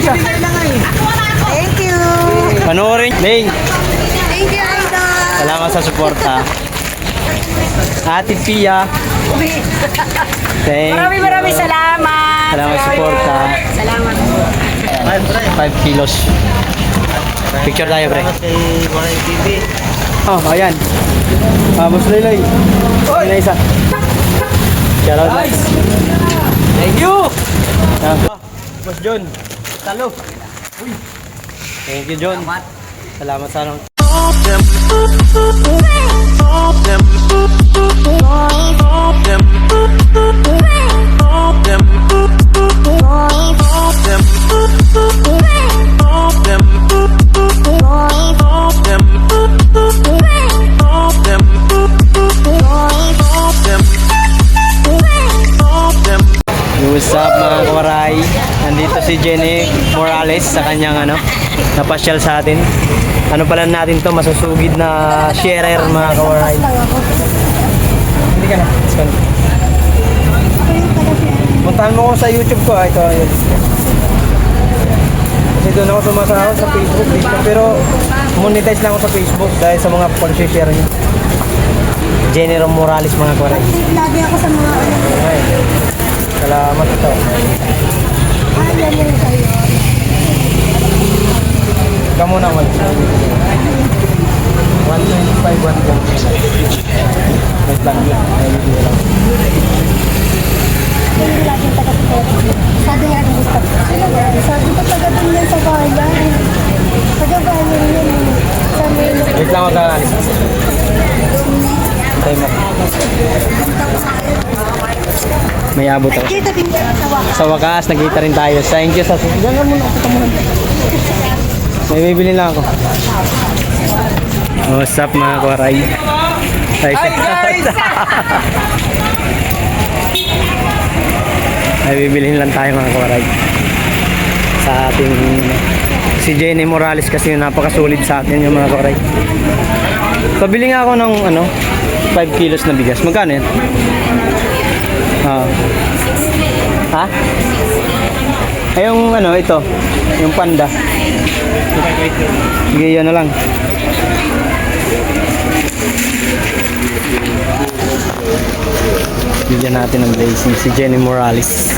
isa. Thank you. Panoorin. Ning, Thank you, Idol. salamat sa suporta. Ate Pia. Thank you. Maraming salamat. Salamat sa suporta. Salamat po. 5 kilos. Picture tayo, pre. Oh, ayan. Boss Laylay. Yun na isa. Shoutout lang. Thank you. Boss John. Talo. Uy. Thank you, John. Salamat sa ano. What's up mga kawaray? Nandito si Jenny Morales sa kanyang napasyal sa atin. Ano pala natin to, masusugid na sharer mga kawaray. Hindi ka na. Puntahan mo ko sa YouTube ko. Ito yun. Kasi doon ako sumasahod sa Facebook dito. Pero monetize lang ako sa Facebook dahil sa mga pag-share niyo. Jenny Morales mga kawaray. Lagi ako sa mga Salamat ito. Alam mo rin kayo. Ikaw muna, 125, 125. Wait lang. Hindi laging taga-pagkakas. Sabi nga ang gusto ko. Sabi ko taga-din yan sa bayan. Taga-bayan yan. Wait lang ako kakalis. Tayo mo. May abot ako. Kita din yan sa wakas. Sa wakas, nagkita rin tayo. Thank you sa... Diyan muna. May bibili lang ako. What's up mga kawaray? Hi guys! May bibilihin lang tayo mga kawaray. Sa ating... Si Jenny Morales kasi yung napakasulit sa atin yung mga kawaray. Pabili nga ako ng 5 kilos na bigas. Magkano yan? Ha? Ay yung ito. Yung panda. Sige, yan na lang. Bigyan natin ng blazing si Jenny Morales.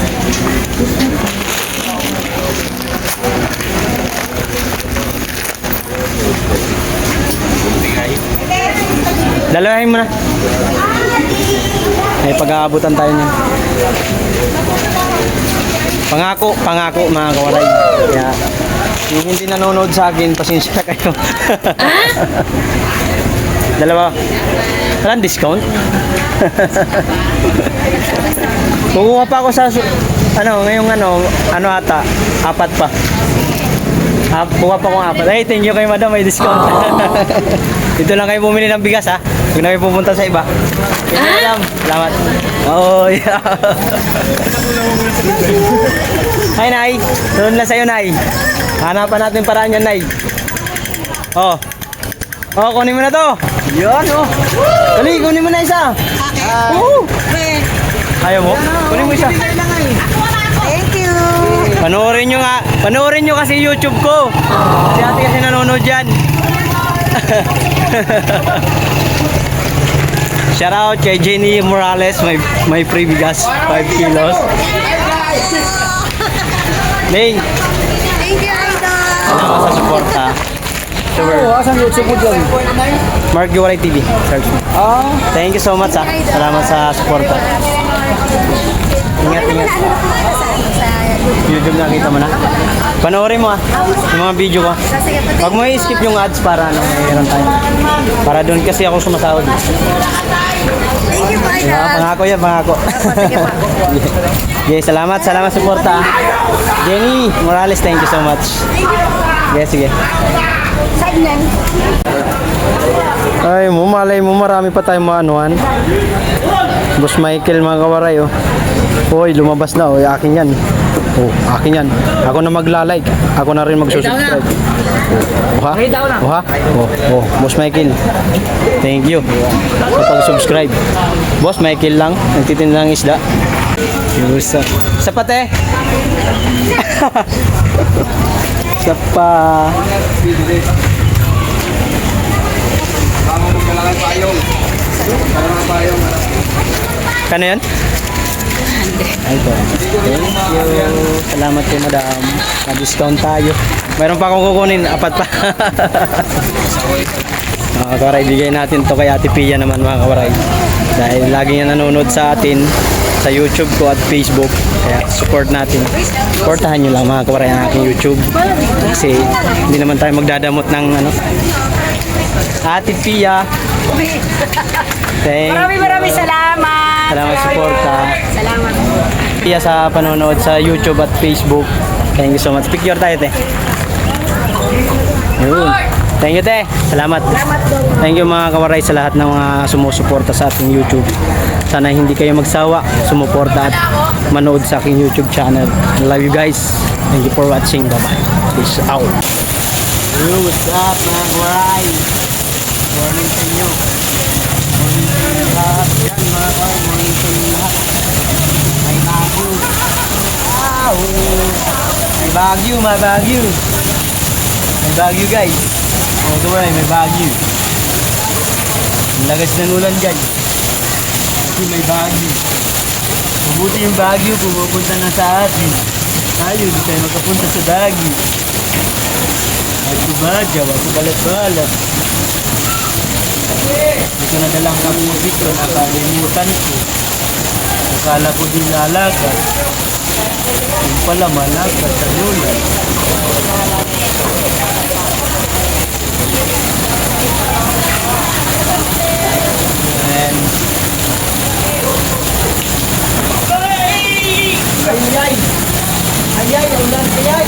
Dalawahin mo na. May pag-aabutan tayo niyan. Pangako mga kawaray. Kaya yung hindi nanonood sa akin, pasensya na kayo. Dalawa. Walang discount? Kukuha pa ako sa ngayong ata, 4 pa. Buka pa kong 4. Ay, thank you kay madam, may discount. Dito lang kayo bumili ng bigas ha. Huwag na kayo pupunta sa iba. Thank you madam. Salamat. Oh, yeah. Hi, Nay. Doon lang sa'yo, Nay. Hanapan natin paraan yan, Nay. Oh, kunin mo na to. Yan, Dali, kunin mo na isa. Ayaw mo? Kunin mo isa. Thank you. Panoorin nyo kasi YouTube ko. Si ate kasi nanonood dyan. Shout out kay Jenny Morales, may free bigas, 5 kilos. Ning, Thank you, Idol. salamat sa suporta. Asan YouTube mo dyan? Mark Giwalay TV. Search mo. Thank you so much ha. Salamat sa suporta. Ingat. YouTube nakita mo na. Panoorin mo yung mga video ko. Pag mo i-skip yung ads para mayroon tayo. Para doon kasi ako sumasahod. Thank you, Idol. Pangako. Okay, salamat sa suporta. Jenny Morales, thank you so much. Sige. Saan yan? Ay mo, malay mo marami pa tayong maanuhan. Boss Michael mga kawaray Hoy, lumabas na akin yan. Akin yan. Ako na magla-like. Ako na rin magsusubscribe. Boss Michael. Thank you sa pag-subscribe. Boss Michael lang, nagtitinda ng isda. Yusa. Sapat eh. Sapa. Kano yan? Ay po. Thank you. Salamat po madam. Na-discount tayo. Mayroon pa akong kukunin. Apat pa. Mga kawaray, bigay natin to kay Ate Pia naman mga kawaray. Dahil lagi niya nanonood sa atin sa YouTube ko at Facebook. Kaya support natin. Supportahan nyo lang mga kawaray ang aking YouTube. Kasi hindi naman tayo magdadamot ng ano. Ate Pia. Maraming salamat. Salamat suporta. Salamat. Pia sa panonood sa YouTube at Facebook. Thank you so much. Picture tayo, te. Yun. Thank you, te. Salamat. Thank you mga kawaray sa lahat ng mga sumusuporta sa ating YouTube. Sana hindi kayo magsawa, sumuporta at manood sa aking YouTube channel. I love you guys. Thank you for watching. Bye-bye. Peace out. Yo, what's up mga kawaray? Morning sa inyo. Morning sa inyo lahat. Yan mga kawaray. Morning sa inyo lahat. May Baguio. Wow! May Baguio, may Baguio. May Baguio guys. Mga kawaray, may Baguio. Ang lagas ng ulan guys. Kasi may Baguio. Mabuti yung Baguio, pumupunta na sa atin. Tayo, di tayo makapunta sa Baguio. Ako ba, jawa ko balat-balat. Hindi ko nadalang kamot dito, nakalimutan ko. Akala ko din nalagat. Yung pala malagat sa lulan. And ayay! Ayay! Ulan ayay!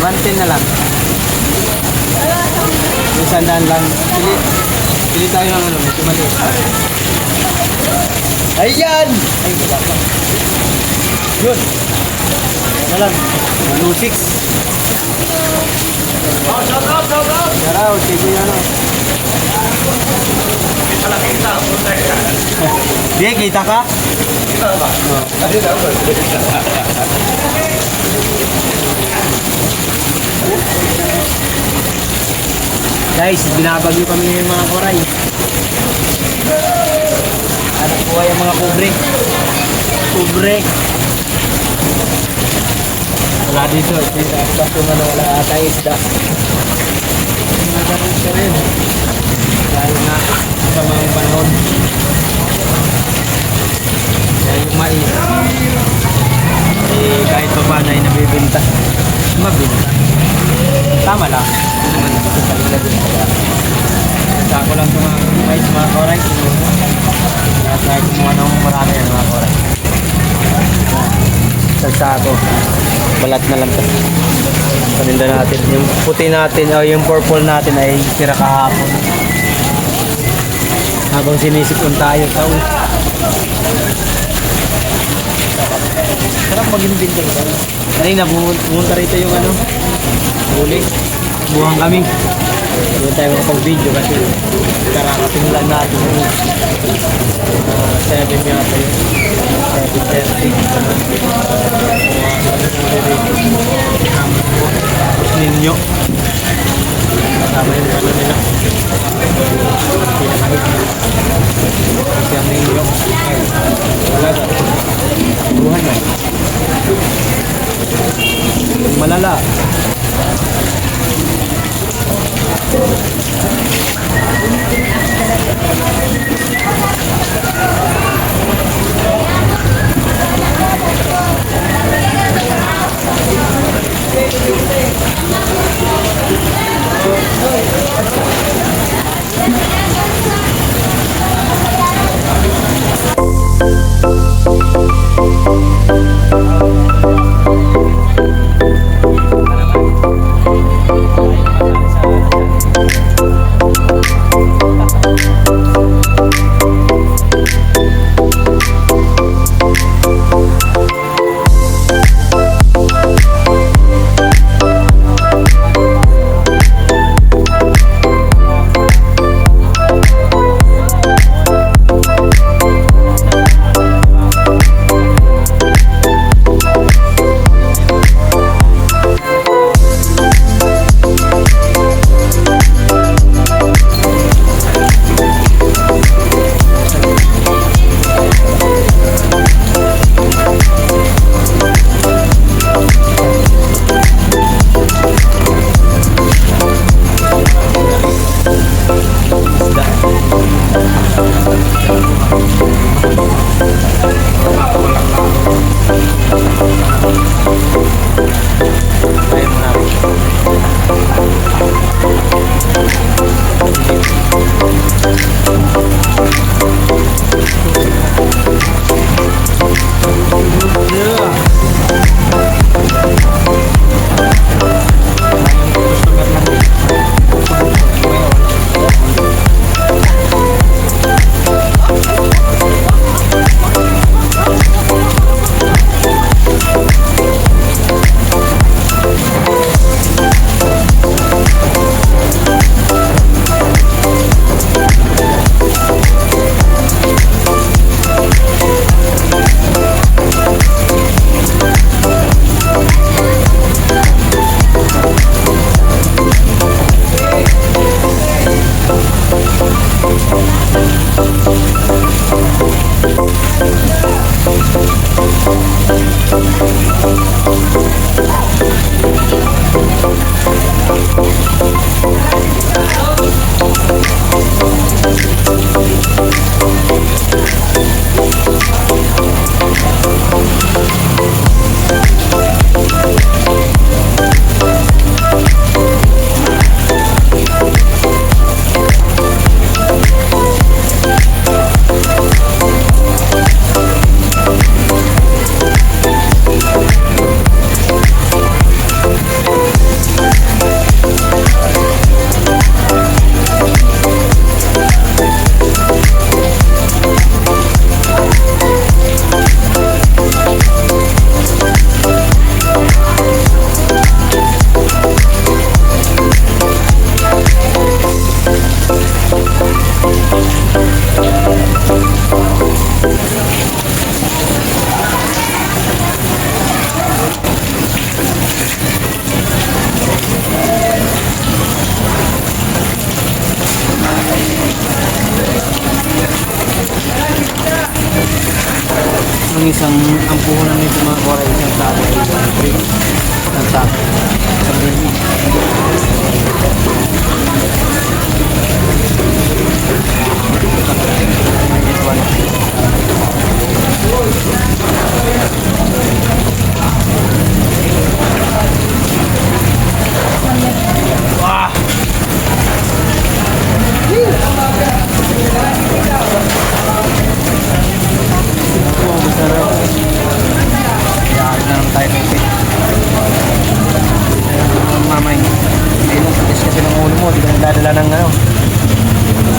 $110 na lang. Yung sandaan lang. Pili tayo ng ano, medyo maliit. Ayan! Ay, wala pa. Yun. Ano lang. 106. Shout out. Sige yan o. Di, kita ka? Kita ba? Guys, binabagyo kami ng mga koray. Anak ko ay ang mga kubre. Kubre. Wala dito. Basta wala ata isda. Mga ganun siya rin. Dahil na sa mga panahon. Dahil yung mais. Eh, kahit pa paano ay nabibinta. Mabinta. Tama lang. Hindi naman ito sa kalila din. Sako lang sa mga mais, mga koray. Kaya tayo kumuha ng marami yan, mga koray. Sako. Balat na lang ito. Paninda natin. Yung puti natin o yung purple natin ay tira kahapon. Habang sinisipon tayo sa sarap maging binding. Kanina pumunta rito yung ano, huli. Buhang kami. Hindi tayo makapag-video kasi kararating lang natin yung 7 yata yun. 7:30. Ninyo. Kasama yung ano nila. Kasi ang ninyo. Wala ka. Buhan na. Malala. ang puhunan nito mga koray, isang tao ay isang free. Isang tao. Isang baby. Wah! Yari na naman tayo ng mamay. Ayun, tigas kasi ng ulo mo, di ka nagdadala ng ano.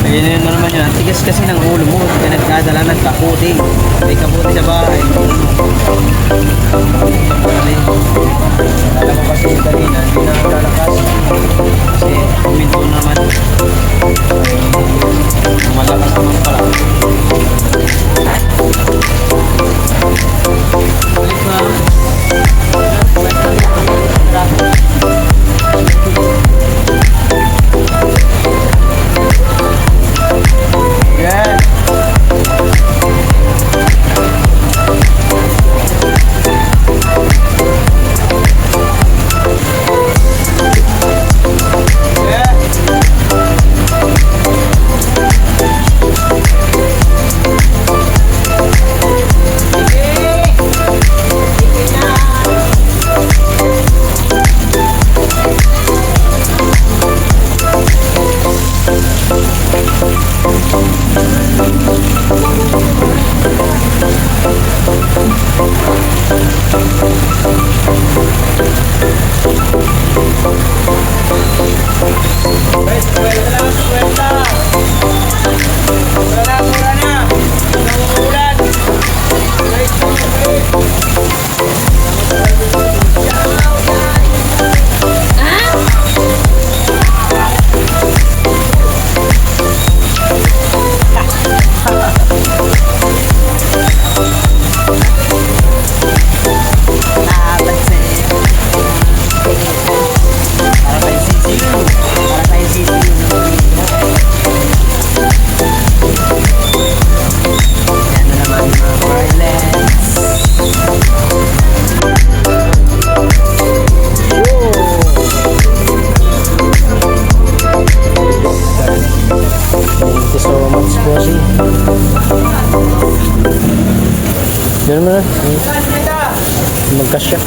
Ayun na naman yun, tigas kasi ng ulo mo, di ka nagdadala ng kaputi. May kaputi sa bahay. Alam ko kasi yung kanina, hindi na lalakas. Kasi kuminto naman. Malakas naman pala. Balik na. Yeah. Ganun mo na. Magkasya.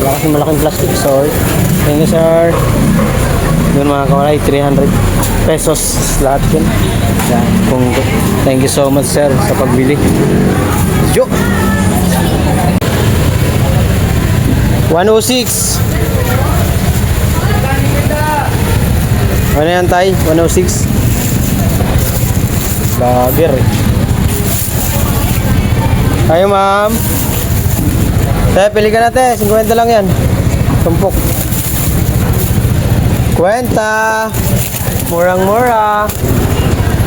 Wala kasi malaking plastic. Sorry. Thank you, sir. Yun mga kawaray, 300 pesos lahat yun. Yan. Thank you so much, sir, sa pagbili. Yo! 106. Ano yan, tay? 106. Lager eh. Ayo, ma'am. Te, pili ka na, te. 50 lang yan. Tumpok. Kwenta. Murang-mura.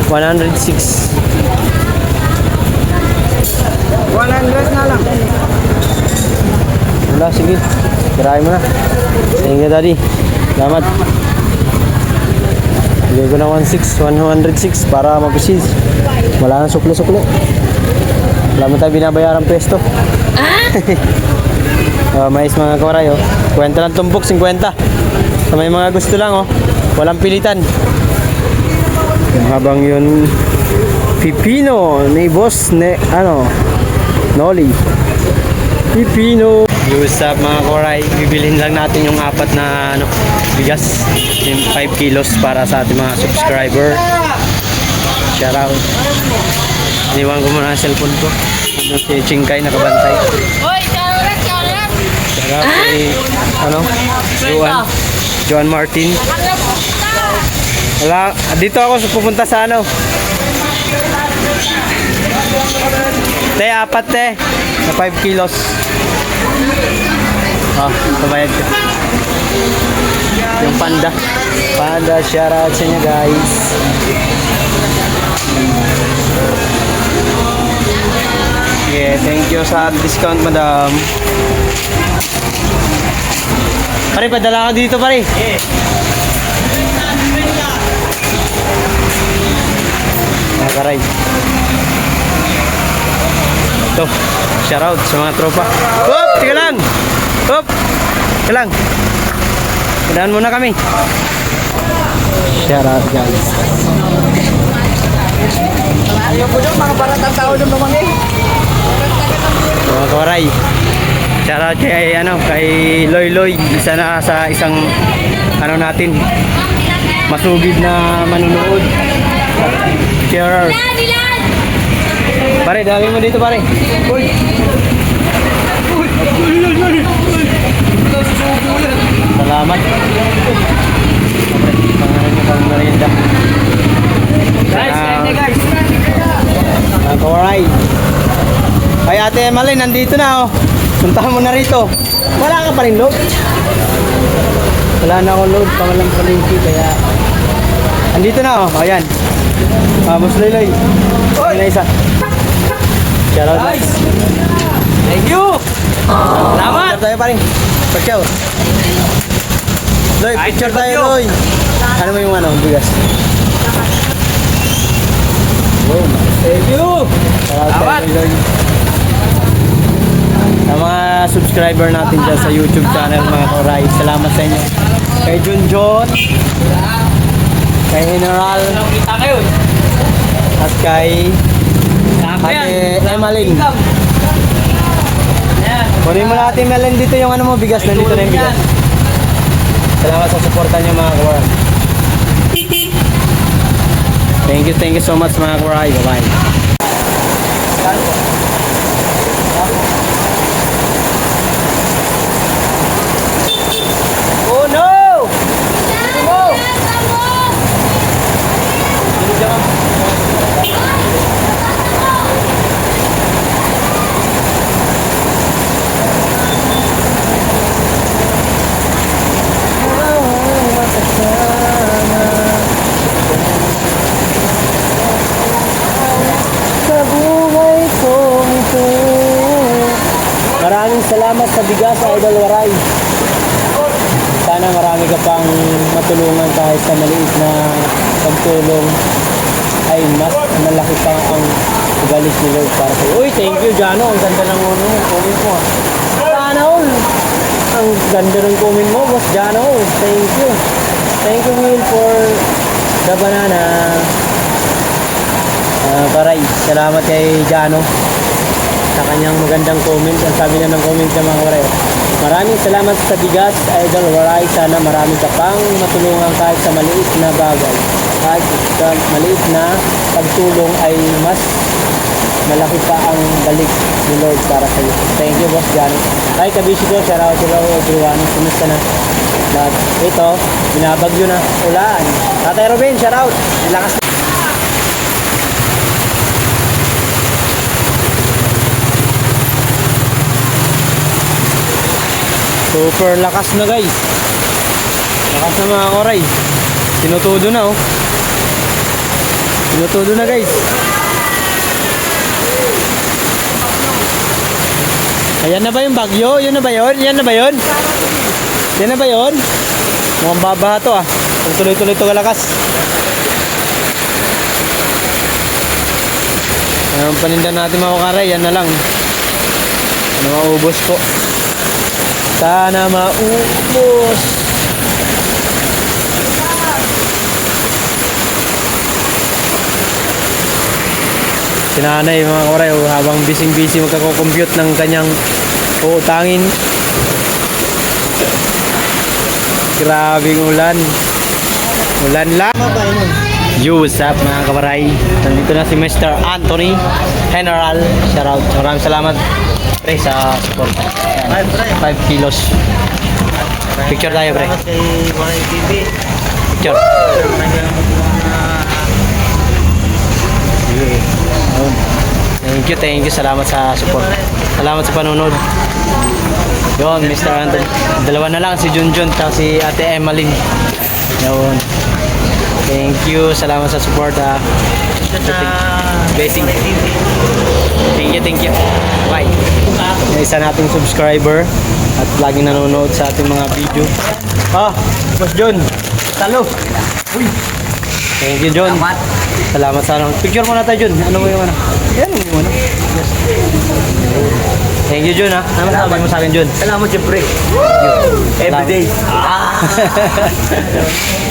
106. 100 na lang. Wala, sige. Tirahin mo na. Thank you, daddy. Salamat. Bigay ko na 106 para mag-proceed. Wala nang sukli-sukli. Wala mo tayo binabayarang pesto. Mais mga kawaray, oh. Kwenta lang tumpok, 50. Sa may mga gusto lang, oh. Walang pilitan. Habang yun, pipino ni boss, Noli. Pipino. What's up mga kawaray? Bibilhin lang natin yung apat na bigas. Yung 5 kilos para sa ating mga subscriber. Shout out. Iniwan ko muna ang cellphone ko. Si Chingkay nakabantay. Hoy, karat! Shout out si, Joan Martin. Wala, dito ako pupunta sa Te, apat te. Na 5 kilos. Sabayad ko. Yung panda. Panda, shout out sa inyo guys. Yeah, thank you sa discount, madam. Pare, padala ka dito, pare. Nakaray. Ito. shoutout sa mga tropa. Hop, tika lang. Hop, tika lang. Tandaan muna kami. Shoutout guys. Ayaw po dyan, mga baratang tao dyan naman eh. Mga kawaray. Shoutout kay Loy Loy. Isa na sa isang natin. Masugid na manunood. Cheers. Pare, dami mo dito pare. Uy. Salamat. Pangalan niyo pang merienda. Guys, guys. Kawaray. Ay Ate Emily, nandito na oh. Puntahan mo na rito. Wala ka pa rin load. Wala na akong load, pamalang palengke kaya andito na oh, ayan. Boss Loy. Oy, na isa. Shoutout. Guys. Thank you. Salamat. Picture tayo pa rin. Picture. Loy, picture tayo Loy. Ano mo yung bigas? Boom. Thank you. Shoutout Salamat. tayo Loy. Sa mga subscriber natin dyan sa YouTube channel mga Koray, salamat sa inyo. Kay Junjun, kay General, Kita kayo. at kay Ate Emalyn. Kunin mo na Ate Emalyn dito yung bigas. Nandito na yung bigas. Salamat sa suporta niyo mga Koray. Thank you so much mga Koray. Bye-bye. Oh no! Sa buhay kong ito. Maraming salamat sa bigas, Idol Waray. Sana marami ka pang matulungan kahit sa maliit na pagtulong ay mas malaki pa ang galit ni Lord para sa'yo. Uy, thank you Jano. Ang ganda ng comment mo. Sana all. Ang ganda ng comment mo, Boss Jano. Thank you. Thank you Will for the banana. Karay, salamat kay Jano sa kanyang magandang comment. Ang sabi niya ng comment niya mga karay, maraming salamat sa bigas, Idol Waray. Sana marami ka pang matulungan kahit sa maliit na bagay. Kahit sa maliit na pagtulong ay mas malaki pa ang balik ni Lord para sa iyo. Thank you, Boss Jano. Ay, kabisi ko, shout out to everyone. Kumusta na? Lahat. Ito, binabagyo na. Ulan. Tatay Robin, shout out. Lakas. Super lakas na guys. Lakas na mga koray. Tinutudo na oh. Tinutudo na guys. Ayan na ba yung bagyo? Yun na ba yun? Yan na ba yun? Yan na ba yun? Mukhang baba to ah. Kung tuloy-tuloy ito kalakas. Ang paninda natin mga karay. Yan na lang. Ano maubos po. Sana maubos. Sinanay mga kawaray habang busy magkako-compute ng kanyang uutangin. Grabing ulan. Ulan lang. Yo, what's up mga kawaray? Nandito na si Mr. Anthony General. Shoutout. Maraming salamat pre sa support. 5 kilos. Picture tayo pre. Picture. Thank you. Salamat sa support. Salamat sa panonood. Yun, Mr. Anthony. Dalawa na lang, si Junjun at si Ate Emalyn. Yun. Thank you. Salamat sa support. Blessing. Thank you. Bye. Isa nating subscriber at laging nanonood sa ating mga video. Boss John. Talo. Uy. Thank you, John. Salamat sa picture mo na tayo, John. Ano mo yung ano? Yan, mo na. Yes. Thank you, Jun, ha. Ano sabi mo sa akin, Jun? Salamat, siyempre. Everyday.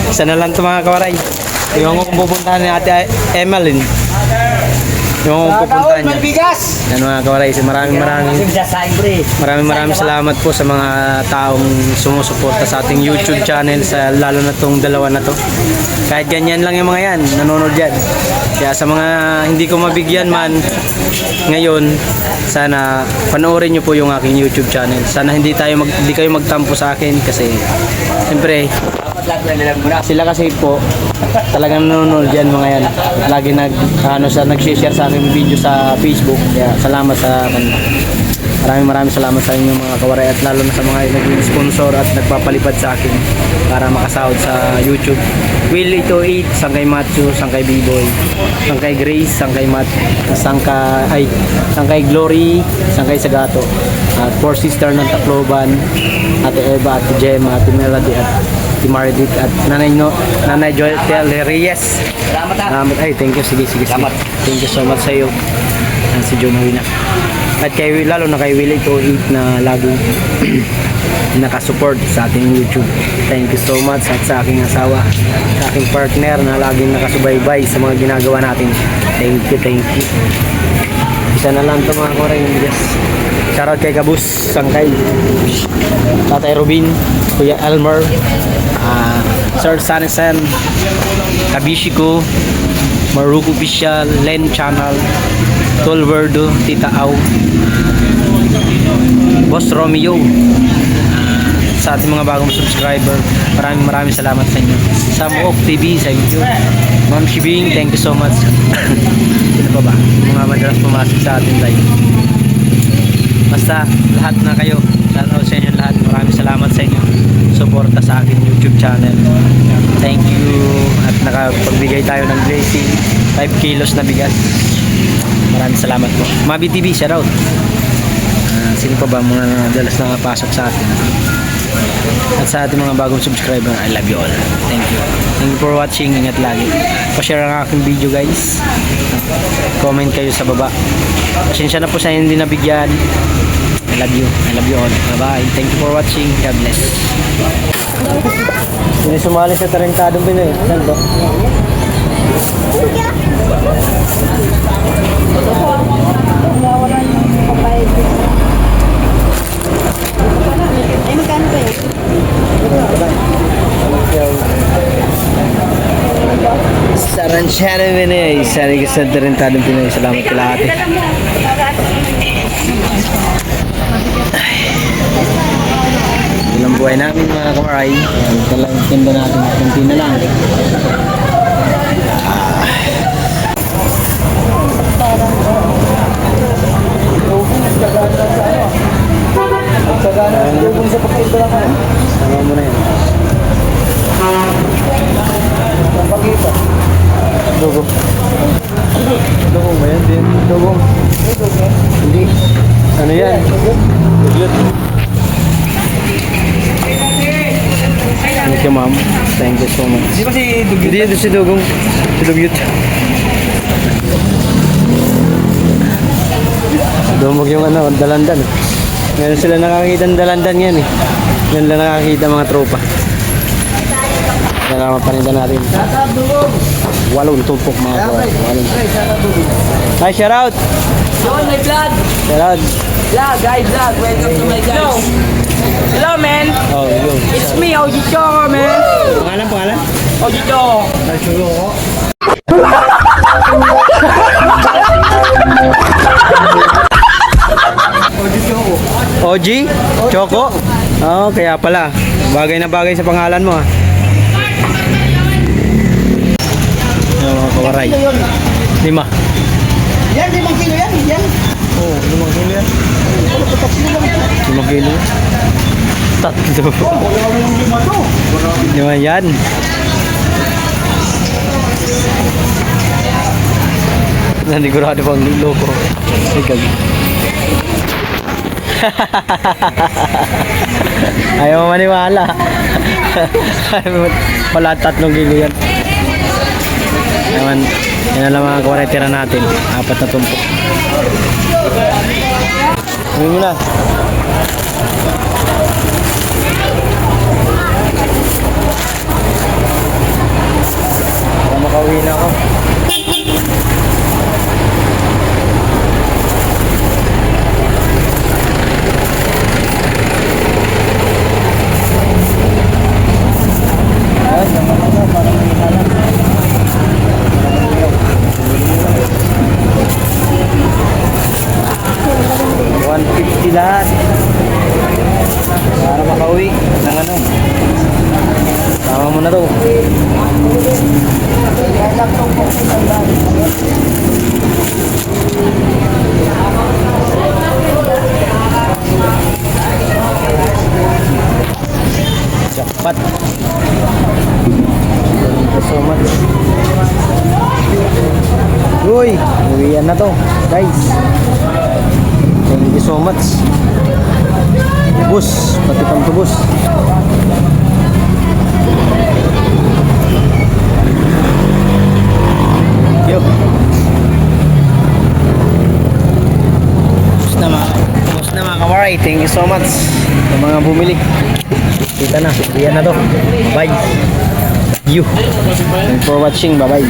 Isa na lang ito, mga kawaray. Yung kung pupuntahan ni Ate Emeline. Yung kung pupuntahan niya. bigas! Yan, mga kawaray. Maraming salamat po sa mga taong sumusuporta sa ating YouTube channel, sa lalo na tong dalawa na to. Kahit ganyan lang yung mga yan, nanonood yan. Kaya sa mga hindi ko mabigyan man ngayon, sana panoorin nyo po yung aking YouTube channel. Sana hindi kayo magtampo sa akin kasi siyempre sila kasi po talagang nanonood yan mga yan. Lagi nag-share sa aking video sa Facebook. Kaya salamat sa kanila. Maraming salamat sa inyo mga kawaray, at lalo na sa mga nag-sponsor at nagpapalipad sa akin para makasahod sa YouTube. Willie to 8, Sangkay Matthew, Sangkay B-Boy, Sangkay Grace, Sangkay Sangkay Glory, Sangkay Sagato, at Four Sister ng Tacloban, Ate Eva, Ate Gemma, Ate Melody, at Ate Maridic, at Nanay Joel Reyes. Salamat. Ay, thank you. Sige. Salamat. Thank you so much sa iyo. Si John Wina. At lalo na kay Willie to 8 na laging nakasupport sa ating YouTube. Thank you so much. At sa aking asawa, sa aking partner na laging nakasubaybay sa mga ginagawa natin. Thank you. Isa na lang ito mga koreng. Yes. Shoutout kay Kabus Sangkay, Tatay Robin, Kuya Elmer, Sir Sanesen, Kabishiko, Maruko Official, Len Channel, Tolverdo, Tita Au, Boss Romeo, sa ating mga bagong subscriber, maraming salamat sa inyo. Sam Oak TV, thank you. Ma'am Shibing, thank you so much. Sino pa ba? Mga madalas pumasok sa ating live. Basta lahat na kayo, lalo sa inyo lahat, maraming salamat sa inyo suporta sa aking YouTube channel. Thank you. At nakapagbigay tayo ng blessing, 5 kilos na bigas. Maraming salamat po. Mabi TV, shoutout. Sino pa ba mga dalas na pasok sa atin? At sa ating mga bagong subscriber, I love you all. Thank you. Thank you for watching. Ingat lagi. Pa-share ang aking video, guys. Comment kayo sa baba. Pasensya na po sa hindi nabigyan. I love you. I love you all. Bye-bye. Thank you for watching. God bless. Hindi sumali sa Tarentadong Pinoy. Saan ba? Wala yung papayag. Ay, magkano ba yun? Saranchana Pinoy. Sari ka sa Tarentadong Pinoy. Salamat ka lahat. Ilang buhay namin mga kawaray. Talagang tinda natin. Kunti na lang. Sama mo na yan. Dugong. Dugong ba yan? Dugong. Hindi. Ano yan? Dugyot. Thank you, ma'am. Thank you so much. Di ba si Dugyot? Hindi, ito si Dugong. Si Dugyot. Dumog yung dalandan. Ngayon sila nakakita ng dalandan yan eh. Ngayon lang nakakita mga tropa. Kailangan paninda natin. Walong tumpok mga kawan. Hi, shout out! John, my vlog! Shout out! Vlog, guys, vlog. Welcome to my guys. Hello, man. Oh, yo. It's me, OG Choco, man. Pangalan? OG Choco. OG? Choco? Oo, kaya pala. Bagay na bagay sa pangalan mo ah. Yung mga kawaray. 5. Yan, 5 kilo yan. Yan. Oo, 5 kilo yan. 5 kilo? 3. Lima yan. Nanigurado pang loko. Ikaw. Ayaw mo maniwala. Wala 3 kilo yan. Ewan, yan na lang mga kawaray tira natin. 4 na tumpok. Uwi mo na. Para makauwi na ako. Ay, parang may halang. 150 lahat para makauwi ng ano. Tama mo na to. Jackpot. Thank you so much. Uy, uwian na to guys. Thank you so much. Tubos, pati pang tubos. Yo. Tapos na mga kawaray. Thank you so much sa mga bumili. Kita na, uwian na to. Bye. You. Thanks for watching. Bye bye.